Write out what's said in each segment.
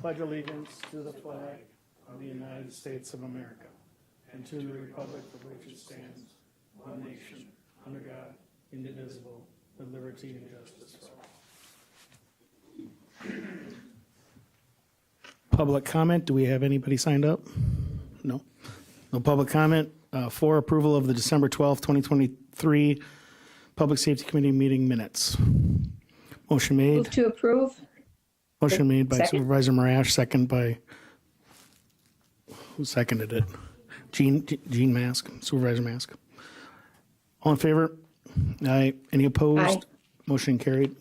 pledge allegiance to the flag of the United States of America and to the republic for which it stands, one nation, under God, indivisible, with liberty and justice for all. Public comment. Do we have anybody signed up? No. No public comment. For approval of the December 12th, 2023 Public Safety Committee meeting minutes. Motion made. Move to approve. Motion made by Second. Supervisor Marash, second by, who seconded it? Gene Mask, Supervisor Mask. All in favor? Aye. Any opposed? Aye. Motion carried.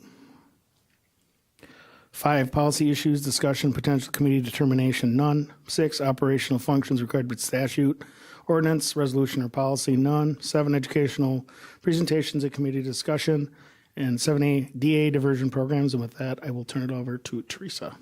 5, policy issues, discussion, potential committee determination, none. 6, operational functions required by statute, ordinance, resolution, or policy, none. 7, educational presentations and committee discussion. And 7A, DA diversion programs. And with that, I will turn it over to Teresa.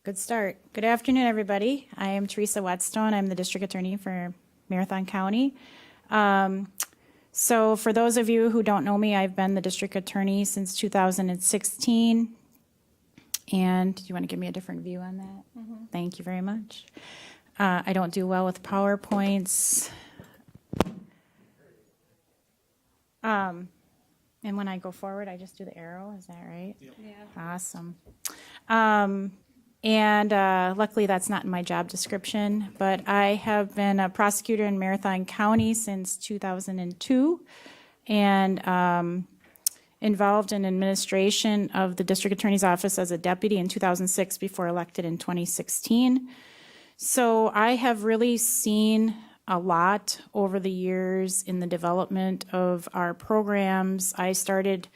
Good start. Good afternoon, everybody. I am Teresa Whetstone. I'm the district attorney for Marathon County. So for those of you who don't know me, I've been the district attorney since 2016. And do you want to give me a different view on that? Mm-hmm. Thank you very much. I don't do well with PowerPoints. And when I go forward, I just do the arrow. Is that right? Yep. Yeah. Awesome. And luckily that's not in my job description, but I have been a prosecutor in Marathon County since 2002 and involved in administration of the district attorney's office as a deputy in 2006 before elected in 2016. So I have really seen a lot over the years in the development of our programs. I started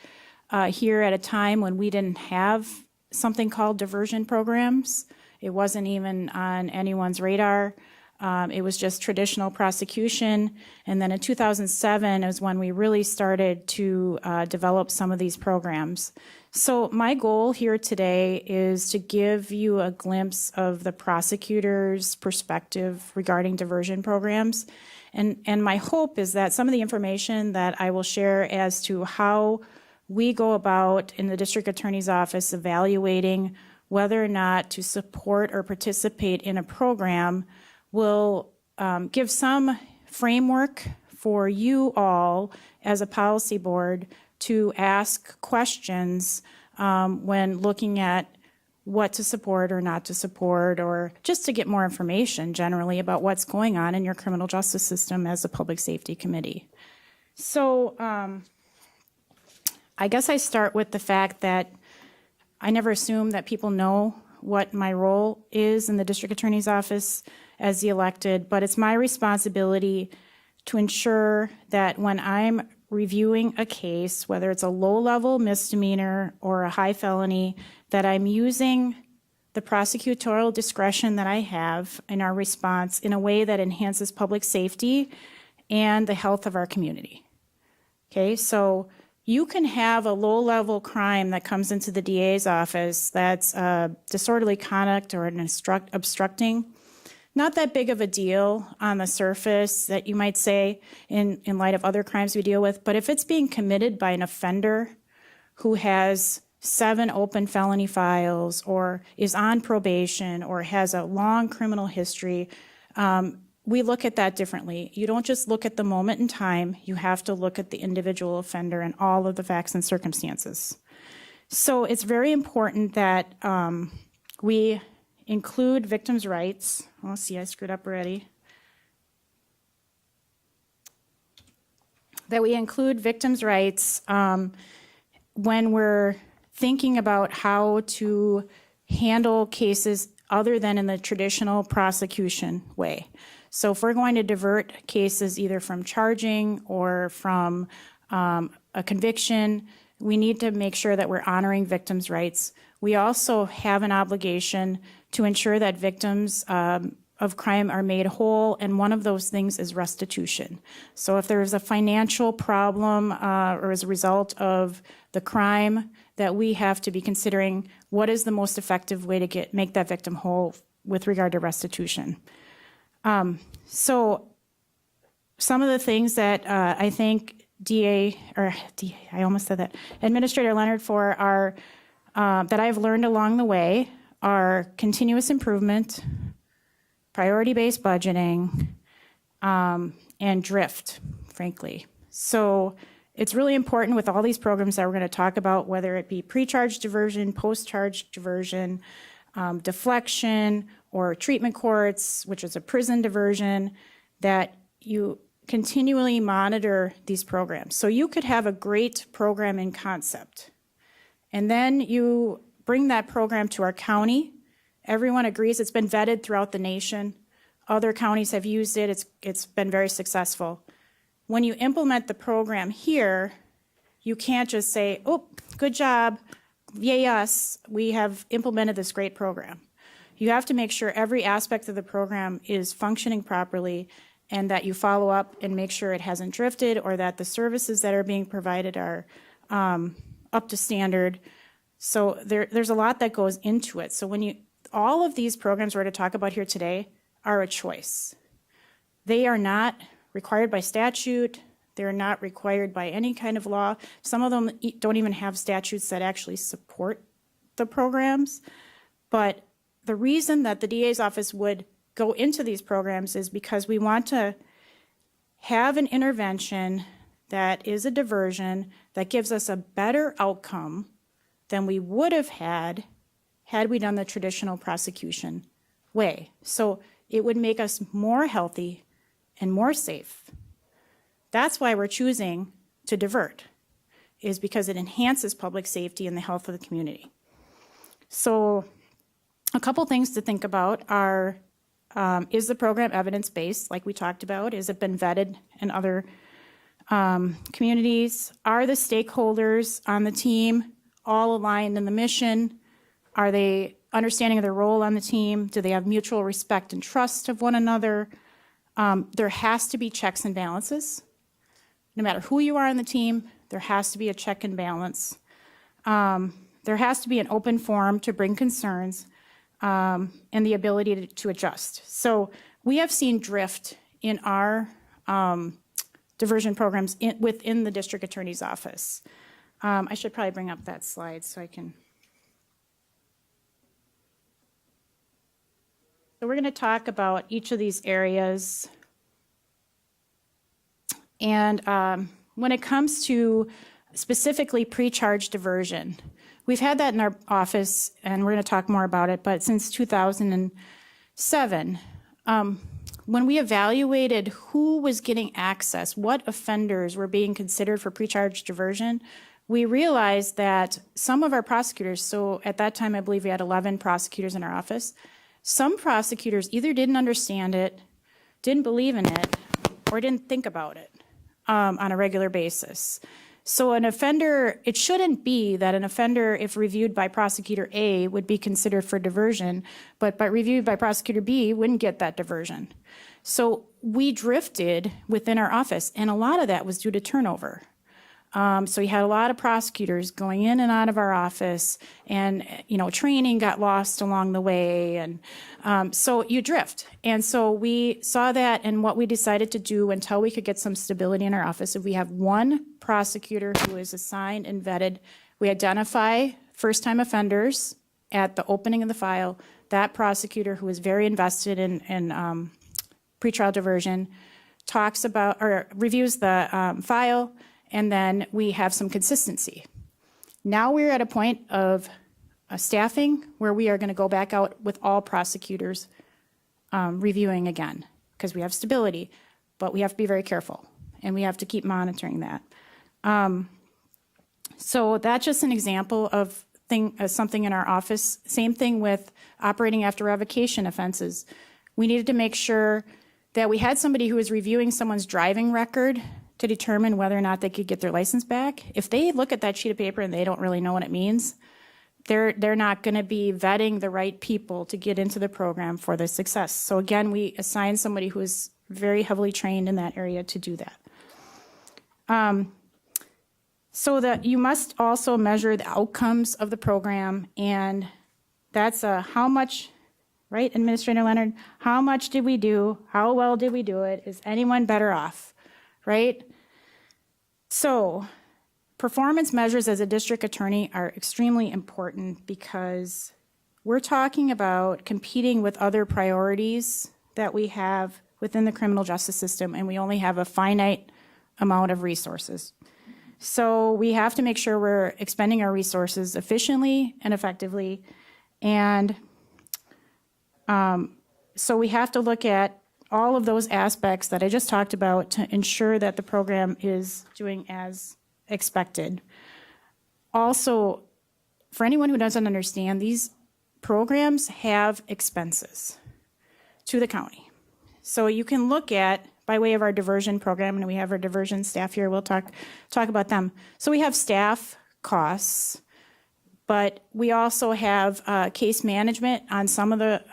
here at a time when we didn't have something called diversion programs. It wasn't even on anyone's radar. It was just traditional prosecution. And then in 2007 is when we really started to develop some of these programs. So my goal here today is to give you a glimpse of the prosecutor's perspective regarding diversion programs. And my hope is that some of the information that I will share as to how we go about in the district attorney's office evaluating whether or not to support or participate in a program will give some framework for you all as a policy board to ask questions when looking at what to support or not to support, or just to get more information generally about what's going on in your criminal justice system as a public safety committee. So I guess I start with the fact that I never assume that people know what my role is in the district attorney's office as the elected, but it's my responsibility to ensure that when I'm reviewing a case, whether it's a low-level misdemeanor or a high felony, that I'm using the prosecutorial discretion that I have in our response in a way that enhances public safety and the health of our community. Okay, so you can have a low-level crime that comes into the DA's office that's disorderly conduct or an obstructing. Not that big of a deal on the surface that you might say in light of other crimes we deal with, but if it's being committed by an offender who has 7 open felony files or is on probation or has a long criminal history, we look at that differently. You don't just look at the moment in time, you have to look at the individual offender and all of the facts and circumstances. So it's very important that we include victims' rights. Oh, see, I screwed up already. That we include victims' rights when we're thinking about how to handle cases other than in the traditional prosecution way. So if we're going to divert cases either from charging or from a conviction, we need to make sure that we're honoring victims' rights. We also have an obligation to ensure that victims of of crime are made whole, and one of those things is restitution. So if there is a financial problem or as a result of the crime, that we have to be considering what is the most effective way to make that victim whole with regard to restitution. So some of the things that I think Administrator Leonard are that I've learned along the way are continuous improvement, priority-based budgeting, and drift, frankly. So it's really important with all these programs that we're going to talk about, whether it be pre-charge diversion, post-charge diversion, deflection, or treatment courts, which is a prison diversion, that you continually monitor these programs. So you could have a great program in concept, and then you bring that program to our county. Everyone agrees it's been vetted throughout the nation. Other counties have used it. It's been very successful. When you implement the program here, you can't just say, oh, good job, yay us, we have implemented this great program. You have to make sure every aspect of the program is functioning properly and that you follow up and make sure it hasn't drifted or that the services that are being provided are up to standard. So there's a lot that goes into it. So all of these programs we're to talk about here today are a choice. They are not required by statute. They're not required by any kind of law. Some of them don't even have statutes that actually support the programs. But the reason that the DA's office would go into these programs is because we want to have an intervention that is a diversion that gives us a better outcome than we would have had we done the traditional prosecution way. So it would make us more healthy and more safe. That's why we're choosing to divert, is because it enhances public safety and the health of the community. So a couple things to think about are, is the program evidence-based, like we talked about? Has it been vetted in other communities? Are the stakeholders on the team all aligned in the mission? Are they understanding of their role on the team? Do they have mutual respect and trust of one another? There has to be checks and balances. No matter who you are on the team, there has to be a check and balance. There has to be an open forum to bring concerns and the ability to adjust. So we have seen drift in our diversion programs within the district attorney's office. I should probably bring up that slide so I can. So we're going to talk about each of these areas. And when it comes to specifically pre-charge diversion, we've had that in our office, and we're going to talk more about it, but since 2007, when we evaluated who was getting access, what offenders were being considered for pre-charge diversion, we realized that some of our prosecutors, so at that time I believe we had 11 prosecutors in our office, some prosecutors either didn't understand it, didn't believe in it, or didn't think about it on a regular basis. So an offender, it shouldn't be that an offender, if reviewed by prosecutor A, would be considered for diversion, but reviewed by prosecutor B, wouldn't get that diversion. So we drifted within our office, and a lot of that was due to turnover. So we had a lot of prosecutors going in and out of our office, and training got lost along the way, and so you drift. And so we saw that, and what we decided to do until we could get some stability in our office, if we have one prosecutor who is assigned and vetted, we identify first-time offenders at the opening of the file. That prosecutor, who is very invested in pretrial diversion, talks about or reviews the file. And then we have some consistency. Now we're at a point of staffing where we are going to go back out with all prosecutors reviewing again, because we have stability, but we have to be very careful, and we have to keep monitoring that. So that's just an example of something in our office. Same thing with operating after revocation offenses. We needed to make sure that we had somebody who was reviewing someone's driving record to determine whether or not they could get their license back. If they look at that sheet of paper and they don't really know what it means, they're not going to be vetting the right people to get into the program for the success. So again, we assign somebody who is very heavily trained in that area to do that. So that you must also measure the outcomes of the program, and that's how much, right, Administrator Leonard? How much did we do? How well did we do it? Is anyone better off, right? So performance measures as a district attorney are extremely important because we're talking about competing with other priorities that we have within the criminal justice system, and we only have a finite amount of resources. So we have to make sure we're expending our resources efficiently and effectively. And so we have to look at all of those aspects that I just talked about to ensure that the program is doing as expected. Also, for anyone who doesn't understand, these programs have expenses to the county. So you can look at, by way of our diversion program, and we have our diversion staff here, we'll talk about them. So we have staff costs, but we also have case management on some of the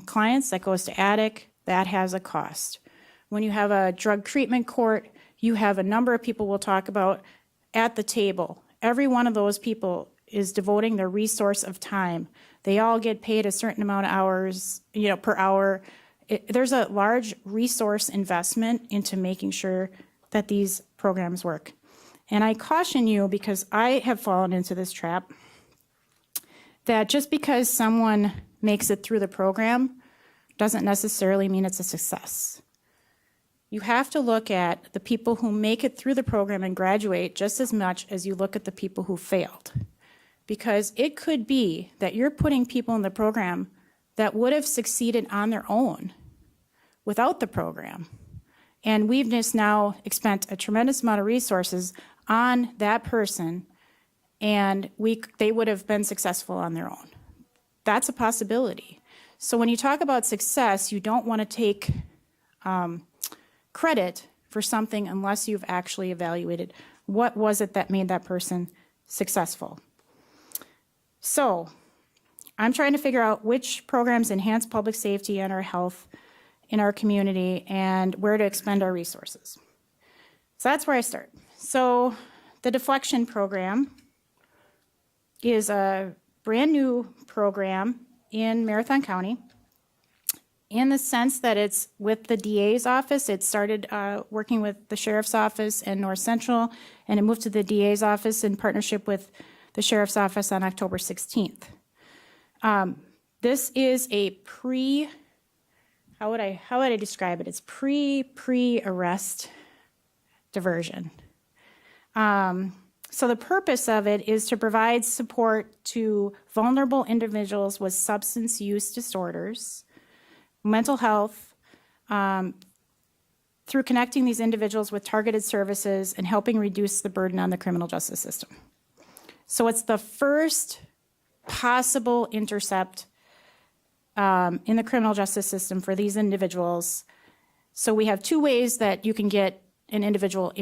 clients that goes to ADDIC, that has a cost. When you have a drug treatment court, you have a number of people we'll talk about at the table. Every one of those people is devoting their resource of time. They all get paid a certain amount of hours, per hour. There's a large resource investment into making sure that these programs work. And I caution you, because I have fallen into this trap, that just because someone makes it through the program doesn't necessarily mean it's a success. You have to look at the people who make it through the program and graduate just as much as you look at the people who failed. Because it could be that you're putting people in the program that would have succeeded on their own without the program. And we've just now expended a tremendous amount of resources on that person, and they would have been successful on their own. That's a possibility. So when you talk about success, you don't want to take credit for something unless you've actually evaluated what was it that made that person successful. So I'm trying to figure out which programs enhance public safety and our health in our community and where to expend our resources. So that's where I start. So the deflection program is a brand new program in Marathon County in the sense that it's with the DA's office. It started working with the Sheriff's Office and North Central, and it moved to the DA's office in partnership with the Sheriff's Office on October 16th. This is a how would I describe it? It's pre-arrest diversion. So the purpose of it is to provide support to vulnerable individuals with substance use disorders, mental health, through connecting these individuals with targeted services and helping reduce the burden on the criminal justice system. So it's the first possible intercept in the criminal justice system for these individuals. So we have two ways that you can get an individual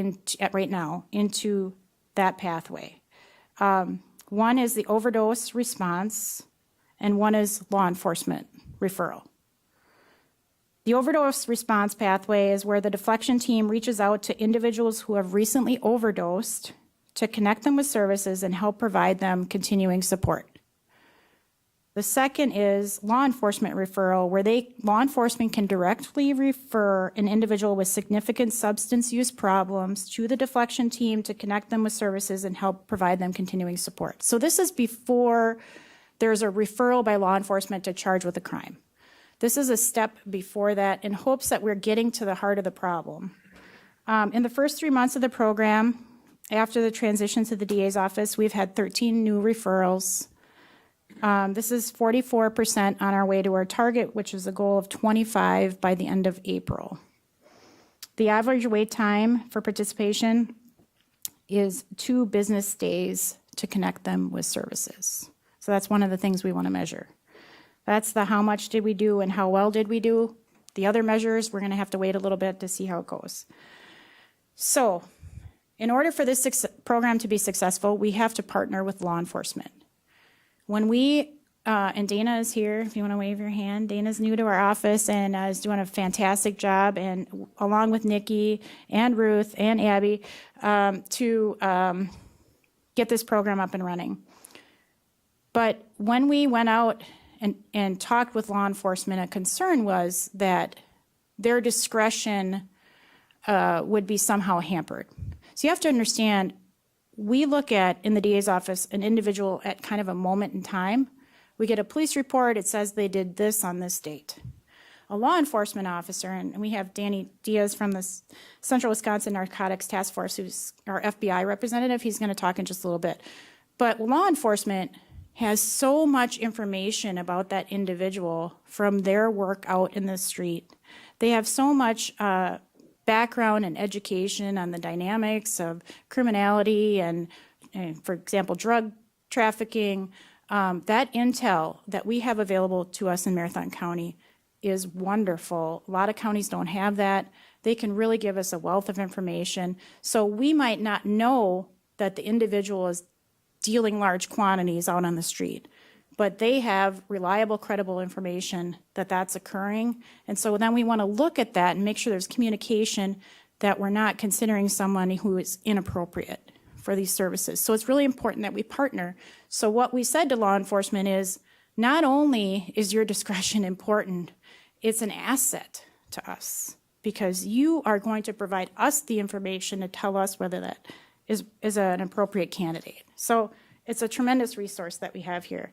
right now into that pathway. One is the overdose response, and one is law enforcement referral. The overdose response pathway is where the deflection team reaches out to individuals who have recently overdosed to connect them with services and help provide them continuing support. The second is law enforcement referral, where law enforcement can directly refer an individual with significant substance use problems to the deflection team to connect them with services and help provide them continuing support. So this is before there's a referral by law enforcement to charge with a crime. This is a step before that in hopes that we're getting to the heart of the problem. In the first 3 months of the program, after the transition to the DA's office, we've had 13 new referrals. This is 44% on our way to our target, which is a goal of 25 by the end of April. The average wait time for participation is 2 business days to connect them with services. So that's one of the things we want to measure. That's the how much did we do and how well did we do. The other measures, we're going to have to wait a little bit to see how it goes. So in order for this program to be successful, we have to partner with law enforcement. when we, and Dana is here, if you want to wave your hand. Dana's new to our office and is doing a fantastic job, and along with Nikki and Ruth and Abby, to get this program up and running. But when we went out and talked with law enforcement, a concern was that their discretion would be somehow hampered. So you have to understand, we look at, in the DA's office, an individual at kind of a moment in time. We get a police report, it says they did this on this date. A law enforcement officer, and we have Danny Diaz from the Central Wisconsin Narcotics Task Force, who's our FBI representative. He's going to talk in just a little bit. But law enforcement has so much information about that individual from their work out in the street. They have so much background and education on the dynamics of criminality and for example, drug trafficking. That intel that we have available to us in Marathon County is wonderful. A lot of counties don't have that. They can really give us a wealth of information. So we might not know that the individual is dealing large quantities out on the street, but they have reliable, credible information that that's occurring. And so then we want to look at that and make sure there's communication, that we're not considering someone who is inappropriate for these services. So it's really important that we partner. So what we said to law enforcement is, not only is your discretion important, it's an asset to us, because you are going to provide us the information to tell us whether that is an appropriate candidate. So it's a tremendous resource that we have here.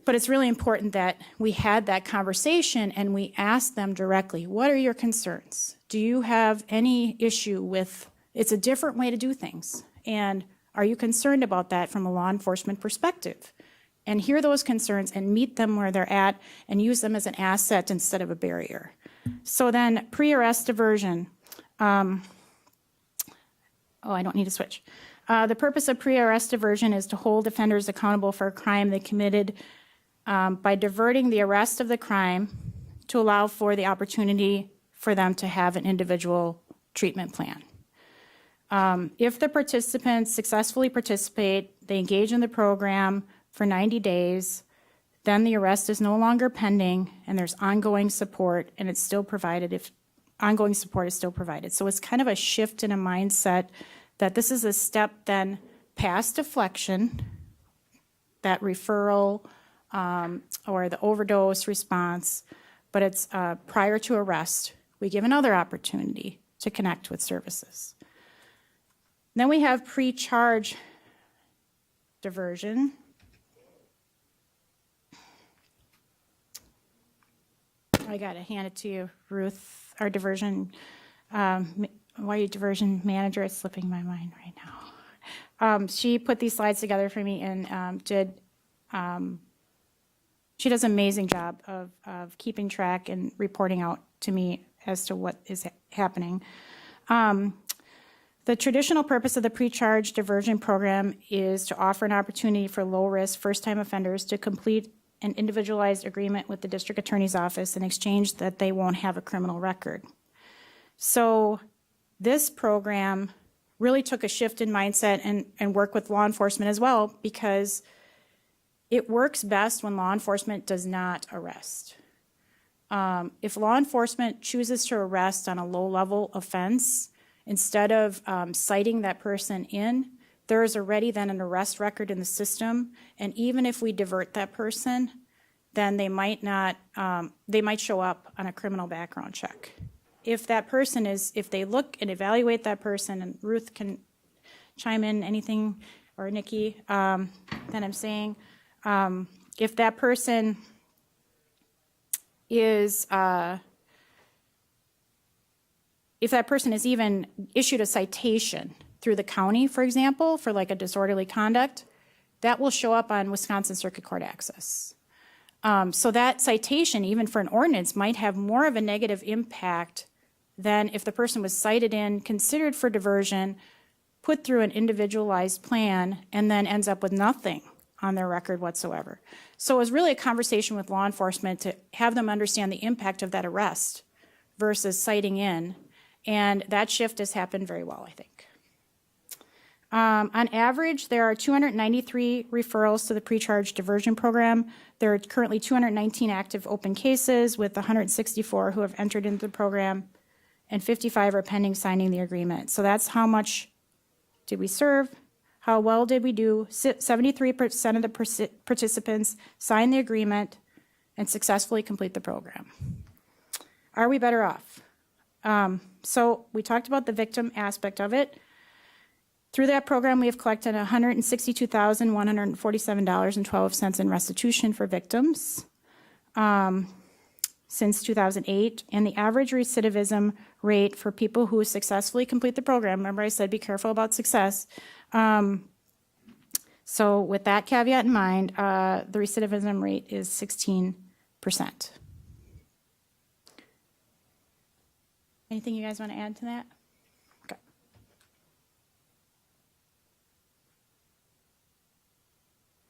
But it's really important that we had that conversation and we asked them directly, what are your concerns? Do you have any issue with, it's a different way to do things, and are you concerned about that from a law enforcement perspective? And hear those concerns and meet them where they're at and use them as an asset instead of a barrier. So then pre-arrest diversion. I don't need to switch. The purpose of pre-arrest diversion is to hold offenders accountable for a crime they committed by diverting the arrest of the crime to allow for the opportunity for them to have an individual treatment plan. If the participants successfully participate, they engage in the program for 90 days, then the arrest is no longer pending and there's ongoing support, and it's still provided if ongoing support is still provided. So it's kind of a shift in a mindset that this is a step then past deflection, that referral or the overdose response, but it's prior to arrest. We give another opportunity to connect with services. Then we have pre-charge diversion. I got to hand it to you, Ruth, our diversion, why are you diversion manager? It's slipping my mind right now. She put these slides together for me and she does an amazing job of keeping track and reporting out to me as to what is happening. The traditional purpose of the pre-charge diversion program is to offer an opportunity for low-risk first-time offenders to complete an individualized agreement with the district attorney's office in exchange that they won't have a criminal record. So this program really took a shift in mindset and work with law enforcement as well, because it works best when law enforcement does not arrest. If law enforcement chooses to arrest on a low-level offense, instead of citing that person in, there is already then an arrest record in the system, and even if we divert that person, then they might not, they might show up on a criminal background check. If that person is, if they look and evaluate that person, and Ruth can chime in anything, or Nikki, that I'm saying, if that person is, even issued a citation through the county, for example, for like a disorderly conduct, that will show up on Wisconsin Circuit Court Access. So that citation, even for an ordinance, might have more of a negative impact than if the person was cited in, considered for diversion, put through an individualized plan, and then ends up with nothing on their record whatsoever. So it was really a conversation with law enforcement to have them understand the impact of that arrest versus citing in, and that shift has happened very well, I think. On average, there are 293 referrals to the pre-charge diversion program. There are currently 219 active open cases with 164 who have entered into the program, and 55 are pending signing the agreement. So that's how much did we serve, how well did we do. 73% of the participants signed the agreement and successfully complete the program. Are we better off? So we talked about the victim aspect of it. Through that program, we have collected $162,147.12 in restitution for victims since 2008. And the average recidivism rate for people who successfully complete the program, remember I said be careful about success. So with that caveat in mind, the recidivism rate is 16%. Anything you guys want to add to that? Okay.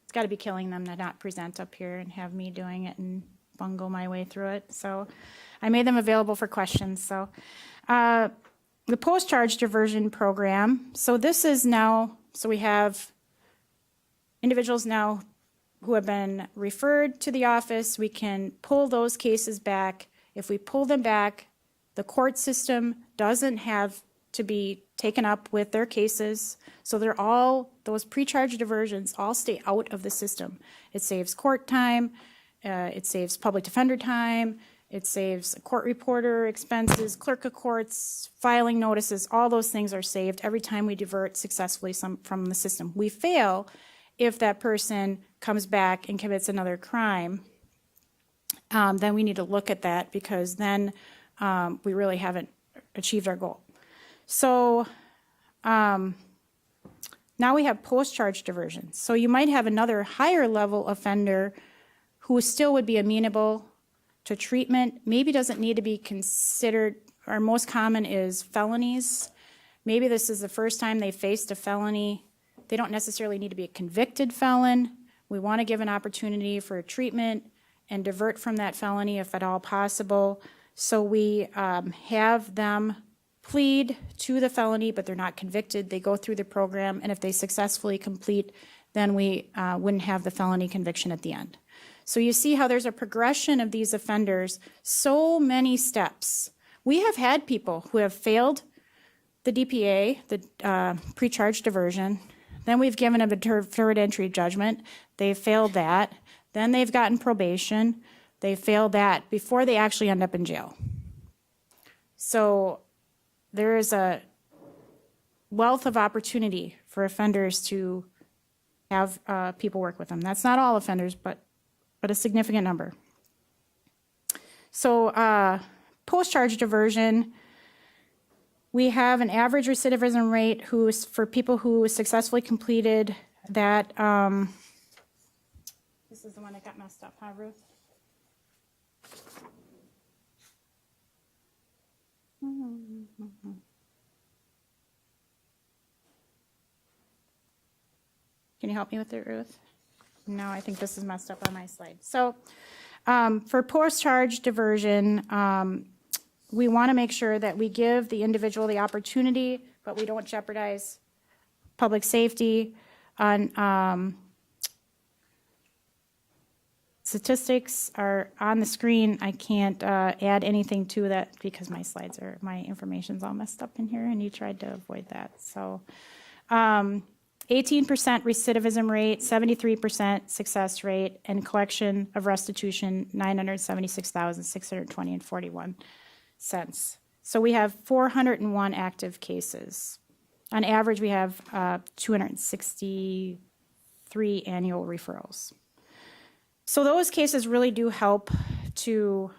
It's got to be killing them to not present up here and have me doing it and bungle my way through it. So I made them available for questions. So the post-charge diversion program. So this is now, so we have individuals now who have been referred to the office. We can pull those cases back. If we pull them back, the court system doesn't have to be taken up with their cases. So they're all, those pre-charge diversions all stay out of the system. It saves court time, it saves public defender time, it saves court reporter expenses, clerk of courts, filing notices, all those things are saved every time we divert successfully from the system. We fail if that person comes back and commits another crime. Then we need to look at that, because then we really haven't achieved our goal. So now we have post-charge diversion. So you might have another higher level offender who still would be amenable to treatment, maybe doesn't need to be considered. Our most common is felonies. Maybe this is the first time they faced a felony. They don't necessarily need to be a convicted felon. We want to give an opportunity for treatment and divert from that felony if at all possible. So we have them plead to the felony, but they're not convicted. They go through the program, and if they successfully complete, then we wouldn't have the felony conviction at the end. So you see how there's a progression of these offenders, so many steps. We have had people who have failed the DPA, the pre-charge diversion. Then we've given them a deferred entry judgment. They've failed that. Then they've gotten probation. They failed that before they actually end up in jail. So there is a wealth of opportunity for offenders to have people work with them. That's not all offenders, but a significant number. So post-charge diversion, we have an average recidivism rate for people who successfully completed that. This is the one that got messed up, huh, Ruth? Can you help me with it, Ruth? No, I think this is messed up on my slide. So for post-charge diversion, we want to make sure that we give the individual the opportunity, but we don't jeopardize public safety. On statistics are on the screen. I can't add anything to that because my information's all messed up in here, and you tried to avoid that. So 18% recidivism rate, 73% success rate, and collection of restitution, $976,620.41. So we have 401 active cases. On average, we have 263 annual referrals. So those cases really do help to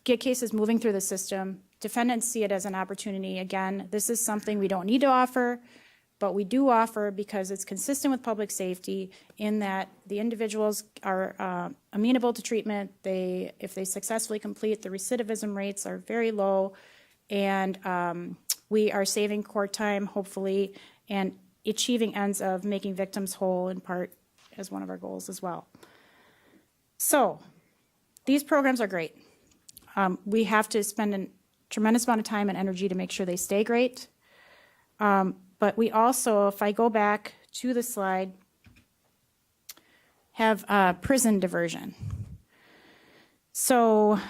get cases moving through the system. Defendants see it as an opportunity. Again, this is something we don't need to offer, but we do offer because it's consistent with public safety in that the individuals are amenable to treatment. If they successfully complete, the recidivism rates are very low, and we are saving court time, hopefully, and achieving ends of making victims whole in part as one of our goals as well. So these programs are great. We have to spend a tremendous amount of time and energy to make sure they stay great. But we also, if I go back to the slide, have prison diversion. So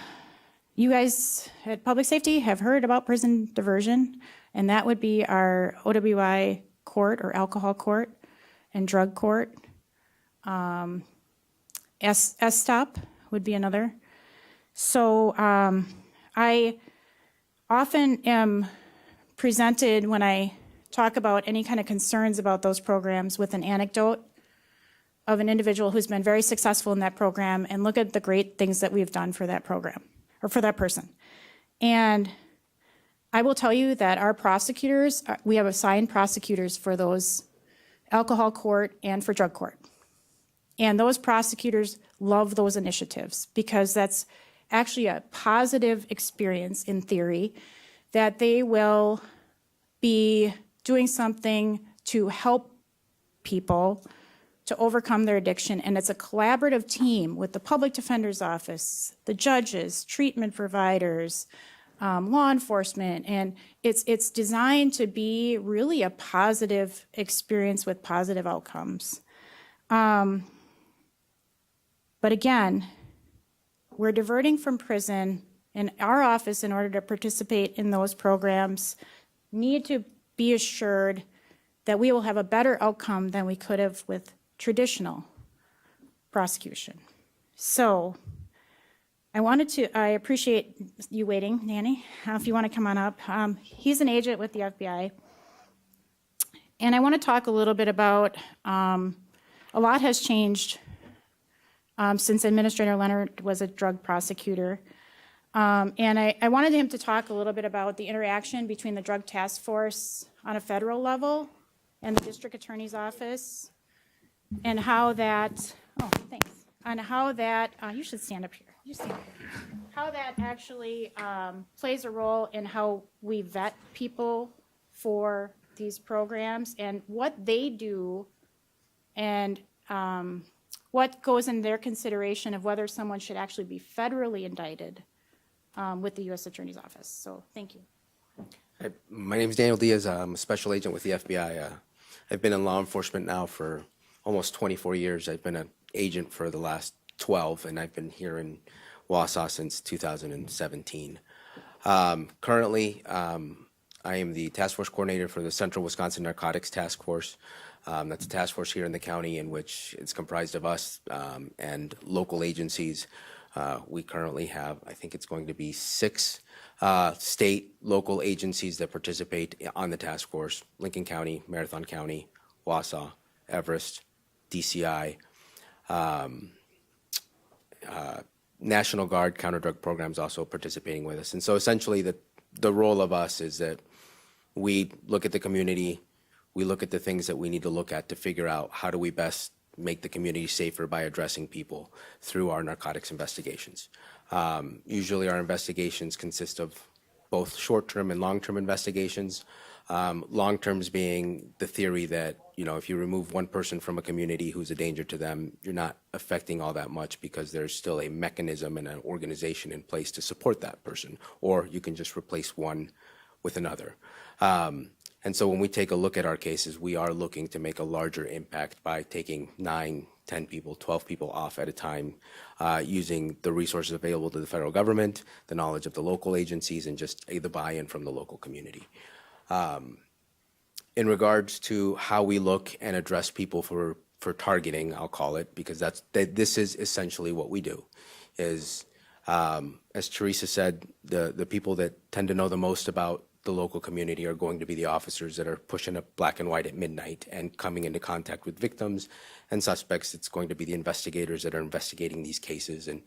you guys at Public Safety have heard about prison diversion, and that would be our OWI court or alcohol court and drug court. STOP would be another. So I often am presented when I talk about any kind of concerns about those programs with an anecdote of an individual who's been very successful in that program, and look at the great things that we've done for that program or for that person. And I will tell you that our prosecutors, we have assigned prosecutors for those alcohol court and for drug court. And those prosecutors love those initiatives because that's actually a positive experience in theory, that they will be doing something to help people to overcome their addiction. And it's a collaborative team with the public defender's office, the judges, treatment providers, law enforcement, and it's designed to be really a positive experience with positive outcomes. But again, we're diverting from prison, and our office, in order to participate in those programs, need to be assured that we will have a better outcome than we could have with traditional prosecution. So I appreciate you waiting, Nanny, if you want to come on up. He's an agent with the FBI. And I want to talk a little bit about, a lot has changed since Administrator Leonard was a drug prosecutor. And I wanted him to talk a little bit about the interaction between the Drug Task Force on a federal level and the District Attorney's Office, and how that, you should stand up here. You stand up here. How that actually plays a role in how we vet people for these programs and what they do and what goes in their consideration of whether someone should actually be federally indicted with the U.S. Attorney's Office. So thank you. Hi, my name is Daniel Diaz. I'm a special agent with the FBI. I've been in law enforcement now for almost 24 years. I've been an agent for the last 12, and I've been here in Wausau since 2017. Currently, I am the task force coordinator for the Central Wisconsin Narcotics Task Force. That's a task force here in the county in which it's comprised of us and local agencies. We currently have, I think it's going to be 6 state local agencies that participate on the task force: Lincoln County, Marathon County, Wausau, Everest, DCI, National Guard counter-drug programs also participating with us. And so essentially the role of us is that we look at the community, we look at the things that we need to look at to figure out how do we best make the community safer by addressing people through our narcotics investigations. Usually our investigations consist of both short-term and long-term investigations. Long-terms being the theory that, if you remove one person from a community who's a danger to them, you're not affecting all that much because there's still a mechanism and an organization in place to support that person, or you can just replace one with another. And so when we take a look at our cases, we are looking to make a larger impact by taking 9, 10 people, 12 people off at a time, using the resources available to the federal government, the knowledge of the local agencies, and just the buy-in from the local community. In regards to how we look and address people for targeting, I'll call it, because this is essentially what we do, is, as Teresa said, the people that tend to know the most about the local community are going to be the officers that are pushing up black and white at midnight and coming into contact with victims and suspects. It's going to be the investigators that are investigating these cases, and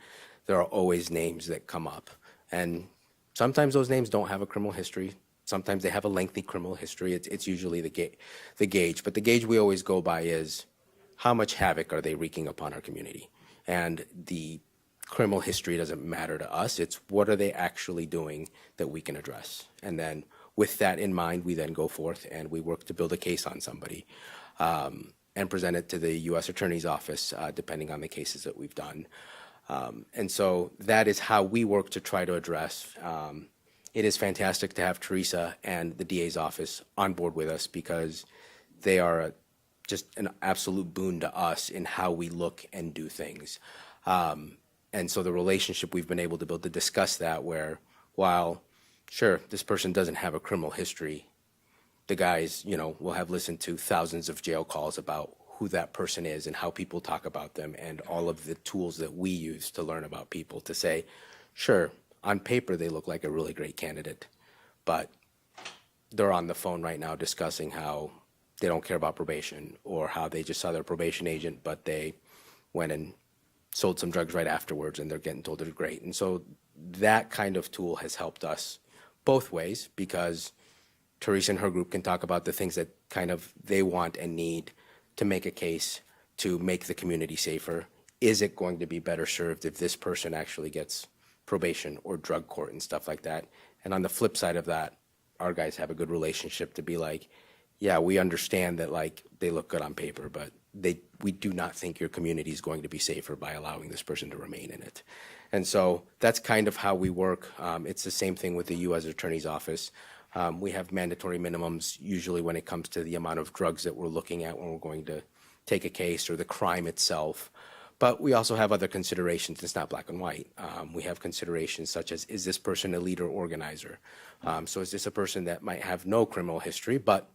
there are always names that come up. And sometimes those names don't have a criminal history. Sometimes they have a lengthy criminal history. It's usually the gauge. But the gauge we always go by is how much havoc are they wreaking upon our community? And the criminal history doesn't matter to us. It's what are they actually doing that we can address. And then with that in mind, we then go forth and we work to build a case on somebody and present it to the U.S. Attorney's Office, depending on the cases that we've done. And so that is how we work to try to address it is fantastic to have Teresa and the DA's office on board with us because they are just an absolute boon to us in how we look and do things. And so the relationship we've been able to build to discuss that where, while, sure, this person doesn't have a criminal history, the guys, will have listened to thousands of jail calls about who that person is and how people talk about them and all of the tools that we use to learn about people to say, sure, on paper they look like a really great candidate, but they're on the phone right now discussing how they don't care about probation or how they just saw their probation agent, but they went and sold some drugs right afterwards and they're getting told they're great. And so that kind of tool has helped us both ways because Teresa and her group can talk about the things that kind of they want and need to make a case to make the community safer. Is it going to be better served if this person actually gets probation or drug court and stuff like that? And on the flip side of that, our guys have a good relationship to be like, yeah, we understand that like they look good on paper, but we do not think your community is going to be safer by allowing this person to remain in it. And so that's kind of how we work. It's the same thing with the U.S. Attorney's Office. We have mandatory minimums usually when it comes to the amount of drugs that we're looking at when we're going to take a case or the crime itself. But we also have other considerations. It's not black and white. We have considerations such as, is this person a leader organizer? So is this a person that might have no criminal history, but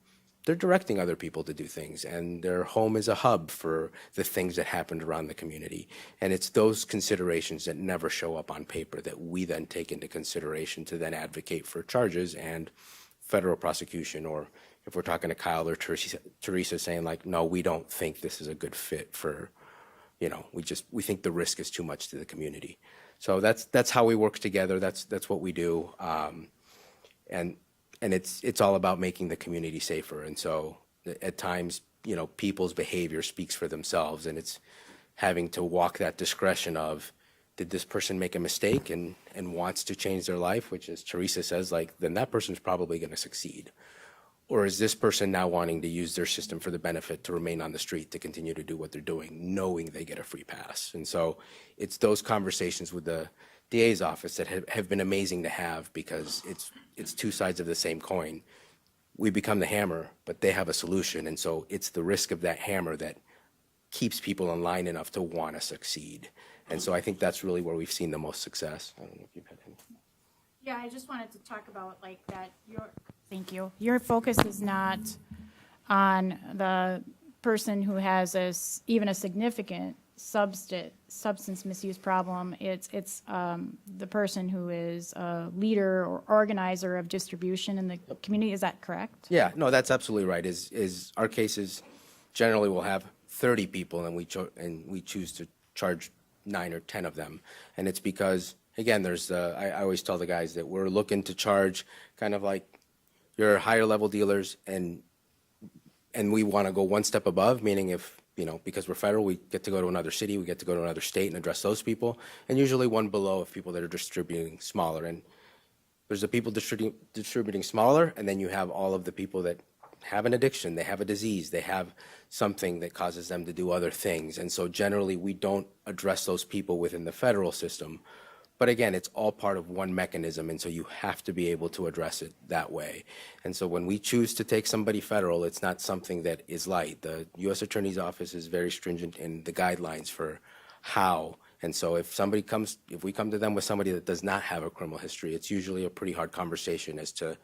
they're directing other people to do things, and their home is a hub for the things that happened around the community. And it's those considerations that never show up on paper that we then take into consideration to then advocate for charges and federal prosecution. Or if we're talking to Kyle or Teresa saying like, no, we don't think this is a good fit for, we think the risk is too much to the community. So that's how we work together. That's what we do. And it's all about making the community safer. And so at times, people's behavior speaks for themselves, and it's having to walk that discretion of, did this person make a mistake and wants to change their life, which as Teresa says, like, then that person's probably going to succeed. Or is this person now wanting to use their system for the benefit to remain on the street, to continue to do what they're doing, knowing they get a free pass? And so it's those conversations with the DA's office that have been amazing to have because it's two sides of the same coin. We become the hammer, but they have a solution. And so it's the risk of that hammer that keeps people in line enough to want to succeed. And so I think that's really where we've seen the most success. I don't know if you've had any. Yeah, I just wanted to talk about like that. Thank you. Your focus is not on the person who has even a significant substance misuse problem. It's the person who is a leader or organizer of distribution in the community. Is that correct? Yeah, no, that's absolutely right. Is our cases generally will have 30 people, and we choose to charge 9 or 10 of them, and it's because again, there's I always tell the guys that we're looking to charge kind of like your higher level dealers, and we want to go one step above, meaning if because we're federal, we get to go to another city, we get to go to another state and address those people, and usually one below of people that are distributing smaller. And there's the people distributing smaller, and then you have all of the people that have an addiction, they have a disease, they have something that causes them to do other things. And so generally we don't address those people within the federal system. But again, it's all part of one mechanism, and so you have to be able to address it that way. And so when we choose to take somebody federal, it's not something that is light. The U.S. Attorney's Office is very stringent in the guidelines for how. And so if we come to them with somebody that does not have a criminal history, it's usually a pretty hard conversation as to,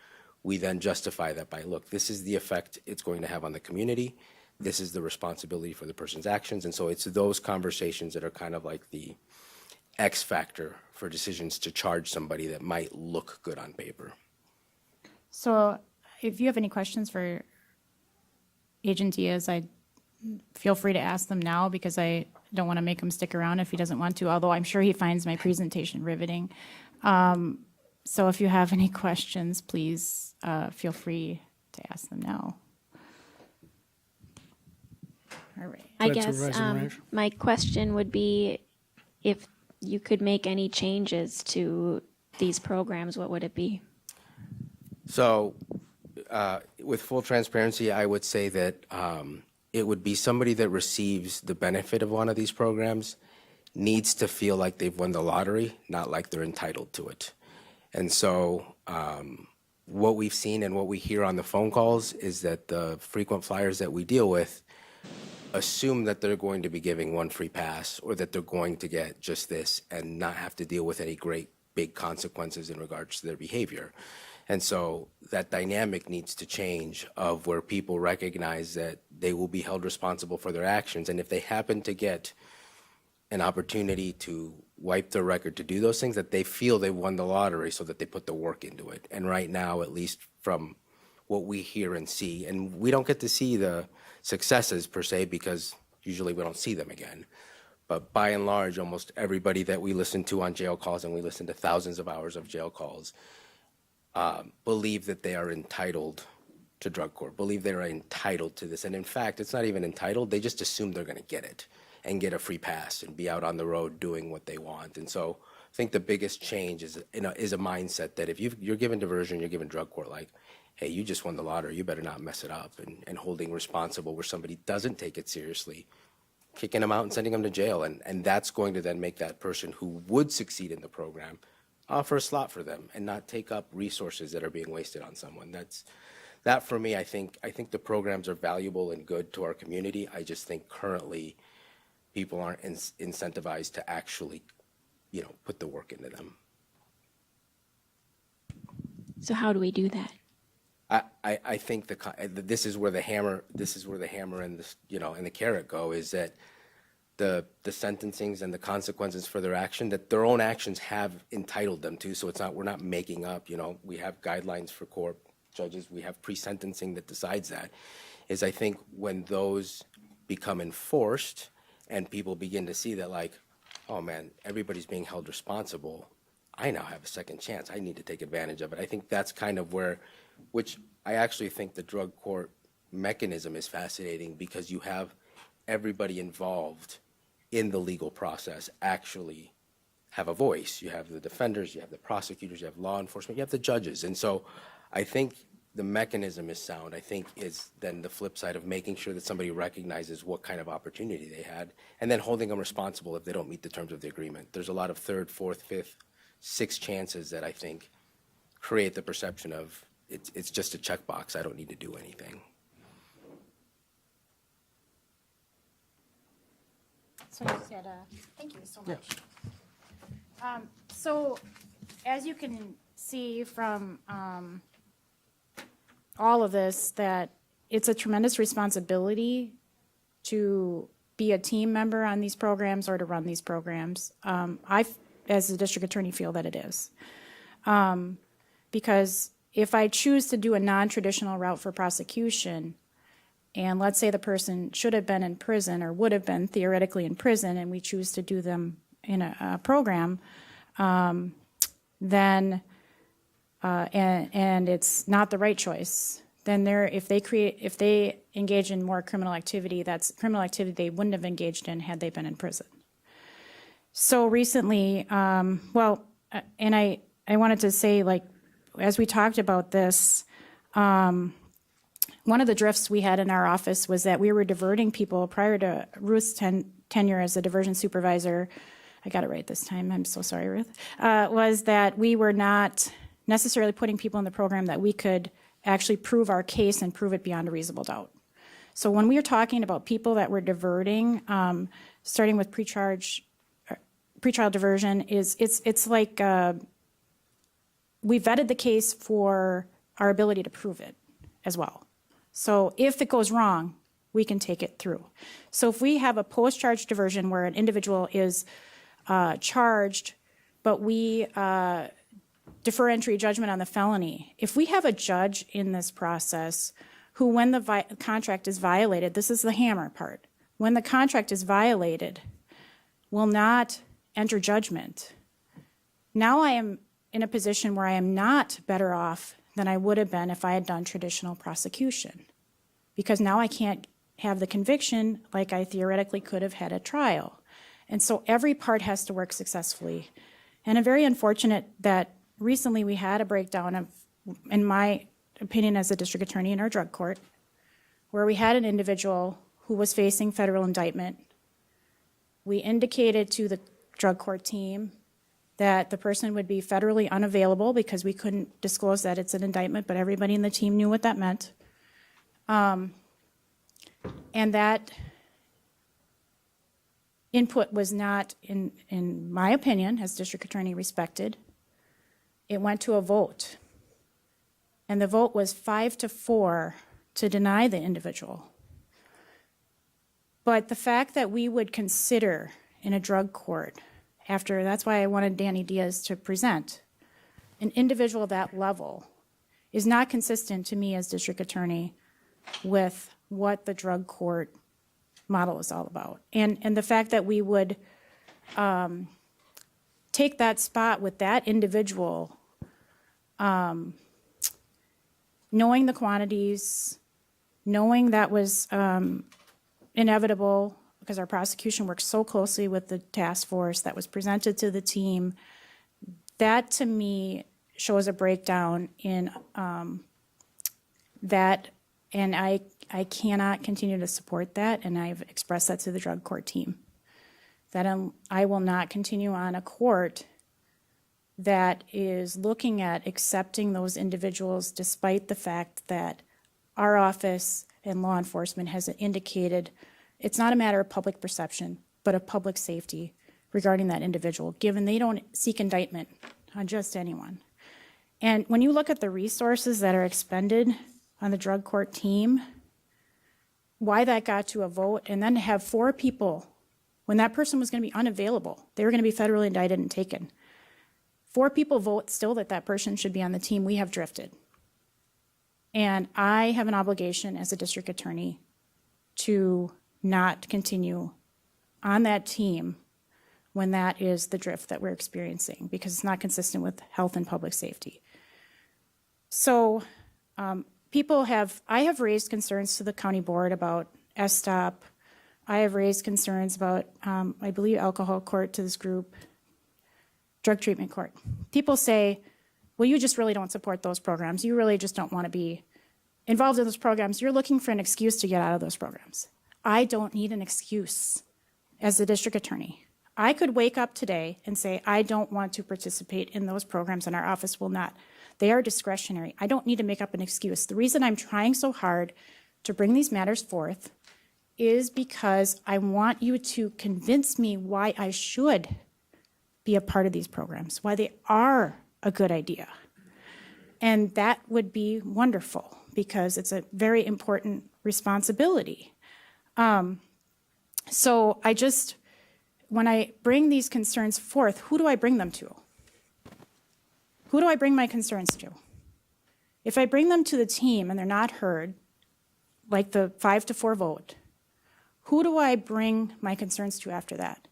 we then justify that by, look, this is the effect it's going to have on the community. This is the responsibility for the person's actions. And so it's those conversations that are kind of like the X factor for decisions to charge somebody that might look good on paper. So if you have any questions for Agent Diaz, feel free to ask them now because I don't want to make him stick around if he doesn't want to, although I'm sure he finds my presentation riveting. So if you have any questions, please feel free to ask them now. All right. I That's guess Supervisor Reich. my question would be if you could make any changes to these programs, what would it be? So with full transparency, I would say that it would be somebody that receives the benefit of one of these programs needs to feel like they've won the lottery, not like they're entitled to it. And so what we've seen and what we hear on the phone calls is that the frequent flyers that we deal with assume that they're going to be giving one free pass or that they're going to get just this and not have to deal with any great big consequences in regards to their behavior. And so that dynamic needs to change of where people recognize that they will be held responsible for their actions. And if they happen to get an opportunity to wipe their record to do those things, that they feel they won the lottery so that they put the work into it. And right now, at least from what we hear and see, and we don't get to see the successes per se because usually we don't see them again. But by and large, almost everybody that we listen to on jail calls, and we listen to thousands of hours of jail calls, believe that they are entitled to drug court, believe they're entitled to this. And in fact, it's not even entitled, they just assume they're gonna get it and get a free pass and be out on the road doing what they want. And so I think the biggest change is a mindset that if you're given diversion, you're given drug court, like, hey, you just won the lottery, you better not mess it up, and holding responsible where somebody doesn't take it seriously, kicking them out and sending them to jail. And that's going to then make that person who would succeed in the program offer a slot for them and not take up resources that are being wasted on someone. That for me, I think the programs are valuable and good to our community. I just think currently people aren't incentivized to actually, put the work into them. So how do we do that? I think this is where the hammer and and the carrot go, is that the sentencings and the consequences for their action, that their own actions have entitled them to. So we're not making up, we have guidelines for court judges, we have pre-sentencing that decides that. Is I think when those become enforced and people begin to see that, like, oh man, everybody's being held responsible, I now have a second chance, I need to take advantage of it. I think that's kind of which I actually think the drug court mechanism is fascinating, because you have everybody involved in the legal process actually have a voice. You have the defenders, you have the prosecutors, you have law enforcement, you have the judges. And so I think the mechanism is sound. I think is then the flip side of making sure that somebody recognizes what kind of opportunity they had and then holding them responsible if they don't meet the terms of the agreement. There's a lot of third, fourth, fifth, sixth chances that I think create the perception of it's just a checkbox. I don't need to do anything. So you said, thank you so much. So as you can see from all of this, that it's a tremendous responsibility to be a team member on these programs or to run these programs. I, as a district attorney, feel that it is. Because if I choose to do a non-traditional route for prosecution, and let's say the person should have been in prison or would have been theoretically in prison, and we choose to do them in a program, then and it's not the right choice, then if they engage in more criminal activity, that's criminal activity they wouldn't have engaged in had they been in prison. So recently, and I wanted to say, like, as we talked about this, one of the drifts we had in our office was that we were diverting people prior to Ruth's tenure as a diversion supervisor. I got it right this time. I'm so sorry, Ruth. Was that we were not necessarily putting people in the program that we could actually prove our case and prove it beyond a reasonable doubt. So when we are talking about people that we're diverting, starting with pretrial diversion, it's like we vetted the case for our ability to prove it as well. So if it goes wrong, we can take it through. So if we have a post-charge diversion where an individual is charged, but we defer entry judgment on the felony, if we have a judge in this process who, when the contract is violated, this is the hammer part, when the contract is violated, will not enter judgment, now I am in a position where I am not better off than I would have been if I had done traditional prosecution, because now I can't have the conviction like I theoretically could have had at trial. And so every part has to work successfully. And I'm very unfortunate that recently we had a breakdown of, in my opinion as a district attorney in our drug court, where we had an individual who was facing federal indictment. We indicated to the drug court team that the person would be federally unavailable because we couldn't disclose that it's an indictment, but everybody in the team knew what that meant. And that input was not, in my opinion, as district attorney, respected. It went to a vote. And the vote was 5-4 to deny the individual. But the fact that we would consider in a drug court, that's why I wanted Danny Diaz to present, an individual at that level is not consistent to me as district attorney with what the drug court model is all about. And the fact that we would take that spot with that individual, knowing the quantities, knowing that was inevitable because our prosecution worked so closely with the task force that was presented to the team, that to me shows a breakdown in that, and I cannot continue to support that, and I've expressed that to the drug court team, that I will not continue on a court that is looking at accepting those individuals despite the fact that our office and law enforcement has indicated it's not a matter of public perception, but of public safety regarding that individual, given they don't seek indictment on just anyone. And when you look at the resources that are expended on the drug court team, why that got to a vote, and then to have 4 people, when that person was going to be unavailable, they were going to be federally indicted and taken. 4 people vote still that person should be on the team. We have drifted. And I have an obligation as a district attorney to not continue on that team when that is the drift that we're experiencing, because it's not consistent with health and public safety. So I have raised concerns to the county board about SSTOP. I have raised concerns about, I believe, alcohol court to this group, drug treatment court. People say, well, you just really don't support those programs. You really just don't want to be involved in those programs. You're looking for an excuse to get out of those programs. I don't need an excuse as the district attorney. I could wake up today and say, I don't want to participate in those programs, and our office will not. They are discretionary. I don't need to make up an excuse. The reason I'm trying so hard to bring these matters forth is because I want you to convince me why I should be a part of these programs, why they are a good idea. And that would be wonderful, because it's a very important responsibility. So when I bring these concerns forth, who do I bring them to? Who do I bring my concerns to? If I bring them to the team and they're not heard, like the 5-4 vote, who do I bring my concerns to after that?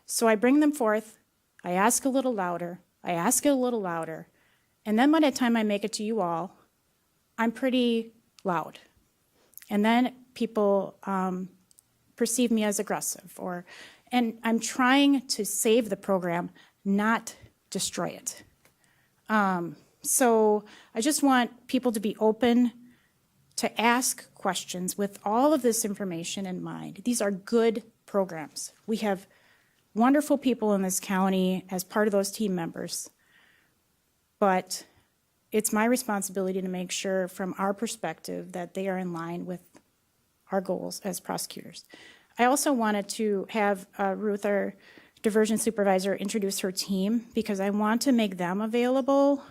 So I bring them forth, I ask a little louder, I ask it a little louder, and then by the time I make it to you all, I'm pretty loud. And then people perceive me as aggressive, and I'm trying to save the program, not destroy it. So I just want people to be open to ask questions with all of this information in mind. These are good programs. We have wonderful people in this county as part of those team members, but it's my responsibility to make sure from our perspective that they are in line with our goals as prosecutors. I also wanted to have Ruth, our diversion supervisor, introduce her team, because I want to make them available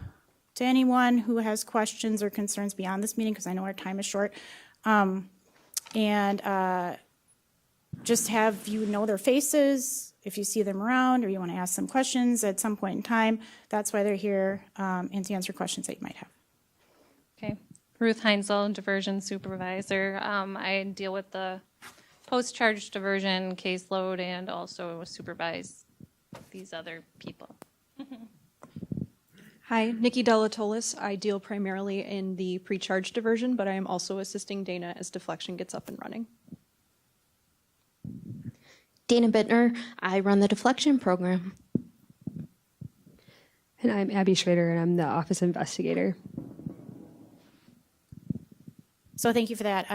to anyone who has questions or concerns beyond this meeting, because I know our time is short. Just have you know their faces if you see them around or you want to ask them questions at some point in time. That's why they're here, and to answer questions that you might have. Okay. Ruth Heinzel, diversion supervisor. I deal with the post-charge diversion caseload and also supervise these other people. Hi, Nikki Delatolis. I deal primarily in the pre-charge diversion, but I am also assisting Dana as deflection gets up and running. Dana Bittner, I run the deflection program. And I'm Abby Schrader, and I'm the office investigator. So thank you for that.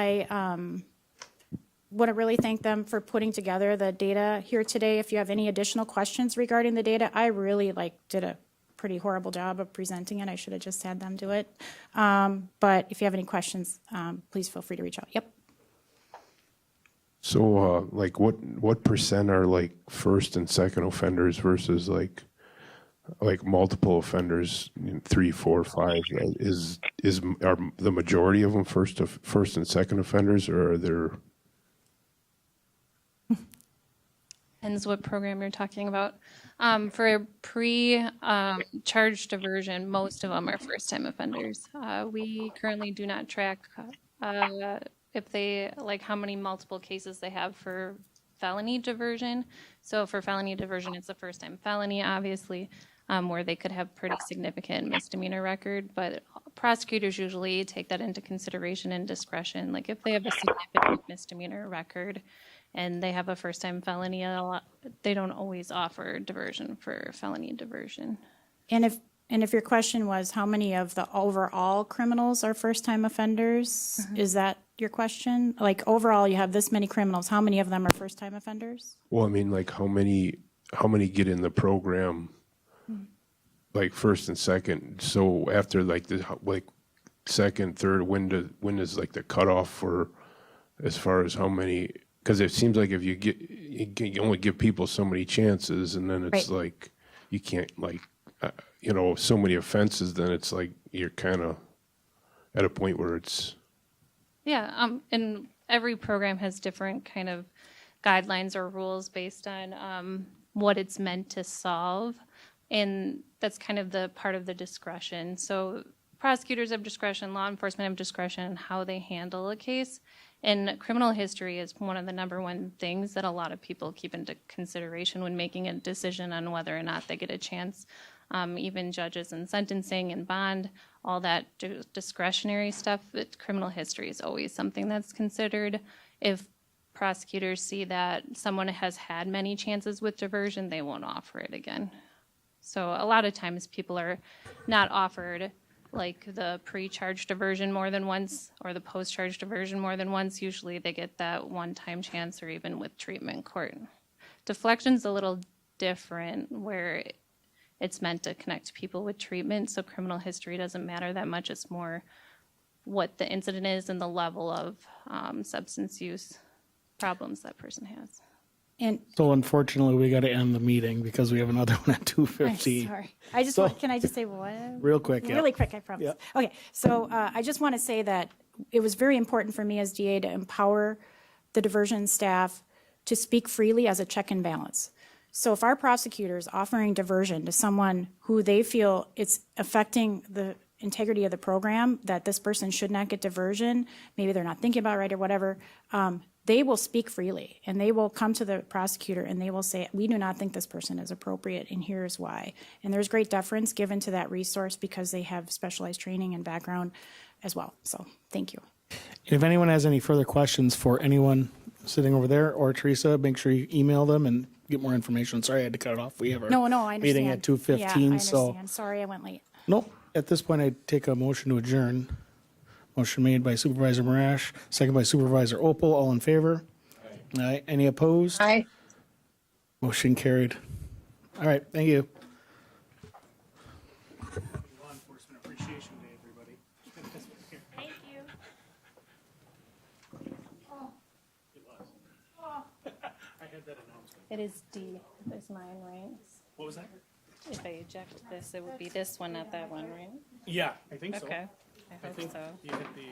want to really thank them for putting together the data here today. If you have any additional questions regarding the data, I really did a pretty horrible job of presenting it. I should have just had them do it. But if you have any questions, please feel free to reach out. Yep. So, what percent are like first and second offenders versus like multiple offenders, 3, 4, 5? Are the majority of them first and second offenders, or are there? Depends what program you're talking about. For a pre-charge diversion, most of them are first-time offenders. We currently do not track if they, how many multiple cases they have for felony diversion. So for felony diversion, it's a first-time felony, obviously, where they could have pretty significant misdemeanor record. But prosecutors usually take that into consideration and discretion. Like if they have a significant misdemeanor record and they have a first-time felony, they don't always offer diversion for felony diversion. And if your question was how many of the overall criminals are first-time offenders, is that your question? Like overall, you have this many criminals. How many of them are first-time offenders? Well, I mean, like how many get in the program, like first and second? So after the second, third, when does like the cutoff for as far as how many? Because it seems like if you only give people so many chances, and then it's like you can't so many offenses, then it's like you're kind of at a point where it's. Yeah, and every program has different kind of guidelines or rules based on what it's meant to solve, and that's kind of the part of the discretion. So prosecutors have discretion, law enforcement have discretion, how they handle a case. And criminal history is one of the number one things that a lot of people keep into consideration when making a decision on whether or not they get a chance. Even judges in sentencing and bond, all that discretionary stuff, criminal history is always something that's considered. If prosecutors see that someone has had many chances with diversion, they won't offer it again. So a lot of times people are not offered like the pre-charge diversion more than once or the post-charge diversion more than once. Usually they get that one-time chance, or even with treatment court. Deflection's a little different, where it's meant to connect people with treatment, so criminal history doesn't matter that much. It's more what the incident is and the level of substance use problems that person has. And So unfortunately, we got to end the meeting because we have another one at 2:50. sorry, can I just say what? Real quick, yeah. Really quick, I promise. Yeah. Okay, so I just want to say that it was very important for me as DA to empower the diversion staff to speak freely as a check and balance. So if our prosecutor's offering diversion to someone who they feel it's affecting the integrity of the program, that this person should not get diversion, maybe they're not thinking about it right or whatever, they will speak freely, and they will come to the prosecutor and they will say, we do not think this person is appropriate, and here's why. And there's great deference given to that resource because they have specialized training and background as well. So thank you. If anyone has any further questions for anyone sitting over there or Teresa, make sure you email them and get more information. Sorry, I had to cut it off. We have our No, I understand. meeting at 2:15. Yeah, I So understand. Sorry, I went late. nope. At this point, I take a motion to adjourn. Motion made by Supervisor Marash, second by Supervisor Opal. All in favor? Aye. Any opposed? Aye. Motion carried. All right. Thank you. Law Enforcement Appreciation Day, everybody. Thank you. I had that announcement. It is D, is mine, right? What was that? If I eject this, it would be this one, not that one, right? Yeah, I think so. Okay, I hope so. You hit the